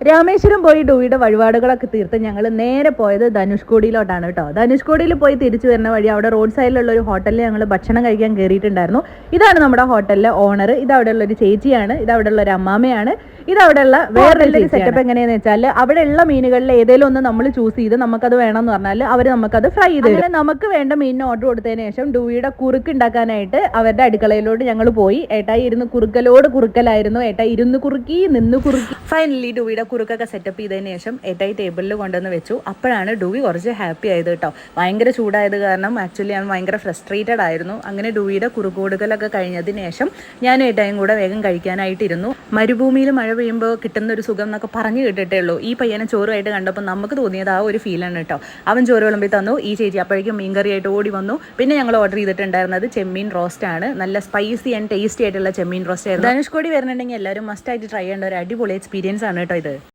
രാമേശ്വരം പോയി ഡൂയിയുടെ വഴിപാടുകളൊക്കെ തീർത്ത് ഞങ്ങൾ നേരെ പോയത് ധനുഷ്കോടിയിലോട്ടാണ് കേട്ടോ. ധനുഷ്കോടിയിൽ പോയി തിരിച്ചു വരുന്ന വഴി അവിടെ റോഡ് സൈഡിലുള്ള ഒരു ഹോട്ടലിൽ ഞങ്ങൾ ഭക്ഷണം കഴിക്കാൻ കയറിയിട്ടുണ്ടായിരുന്നു. ഇതാണ് നമ്മുടെ ഹോട്ടലിലെ ഓണർ. ഇത് അവിടെയുള്ള ഒരു ചേച്ചിയാണ്, ഇത് അവിടെയുള്ള ഒരു അമ്മാമയാണ്, ഇത് അവിടെയുള്ള വേറൊരു സെറ്റപ്പ്. എങ്ങനെയാന്ന് വെച്ചാൽ അവിടെയുള്ള മീനുകളിൽ ഏതെങ്കിലും ഒന്ന് നമ്മൾ ചൂസ് ചെയ്ത് നമുക്കത് വേണമെന്ന് പറഞ്ഞാൽ അവർ നമുക്കത് ഫ്രൈ ചെയ്ത് തരും. നമുക്ക് വേണ്ട മീനിന് ഓർഡർ കൊടുത്തതിന് ശേഷം ഡൂയിയുടെ കുറുക്ക് ഉണ്ടാക്കാനായിട്ട് അവരുടെ അടുക്കളയിലോട്ട് ഞങ്ങൾ പോയി. ഏട്ടായി ഇരുന്ന് കുറുക്കലായിരുന്നു. ഏട്ടായി ഇരുന്ന് കുറുക്കി നിന്ന് കുറുക്കി. ഫൈനലി ഡൂയിയുടെ കുറുക്കൊക്കെ സെറ്റപ്പ് ചെയ്തതിന് ശേഷം ഏട്ടായി ടേബിളിൽ കൊണ്ടുവന്ന് വെച്ചു. അപ്പോഴാണ് ഡൂയി കുറച്ച് ഹാപ്പി ആയത് കേട്ടോ. ഭയങ്കര ചൂടായത് കാരണം ആക്ച്വലി ഞാൻ ഭയങ്കര ഫ്രസ്ട്രേറ്റഡ് ആയിരുന്നു. അങ്ങനെ ഡൂയിയുടെ കുറുക്ക് കൊടുക്കലൊക്കെ കഴിഞ്ഞതിന് ശേഷം ഞാൻ ഏട്ടായും കൂടെ വേഗം കഴിക്കാനായിട്ടിരുന്നു. മരുഭൂമിയിൽ മഴ പെയ്യുമ്പോൾ കിട്ടുന്ന ഒരു സുഖം എന്നൊക്കെ പറഞ്ഞു കേട്ടിട്ടേ ഉള്ളൂ. ഈ പയ്യനെ ചോറുമായിട്ട് കണ്ടപ്പോൾ നമുക്ക് തോന്നിയത് ആ ഒരു ഫീലാണ് കേട്ടോ. അവൻ ചോറ് വിളമ്പി തന്നു. ഈ ചേച്ചി അപ്പോഴേക്കും മീൻകറിയായിട്ട് ഓടി വന്നു. പിന്നെ ഞങ്ങൾ ഓർഡർ ചെയ്തിട്ടുണ്ടായിരുന്നത് ചെമ്മീൻ റോസ്റ്റ് ആണ്. നല്ല സ്പൈസി ആൻഡ് ടേസ്റ്റി ആയിട്ടുള്ള ചെമ്മീൻ റോസ്റ്റ് ആയിരുന്നു. ധനുഷ്കോടി വരുന്നുണ്ടെങ്കിൽ എല്ലാവരും മസ്റ്റ് ആയിട്ട് ട്രൈ ചെയ്യേണ്ട ഒരു അടിപൊളി എക്സ്പീരിയൻസ് ആണ് കേട്ടോ ഇത്.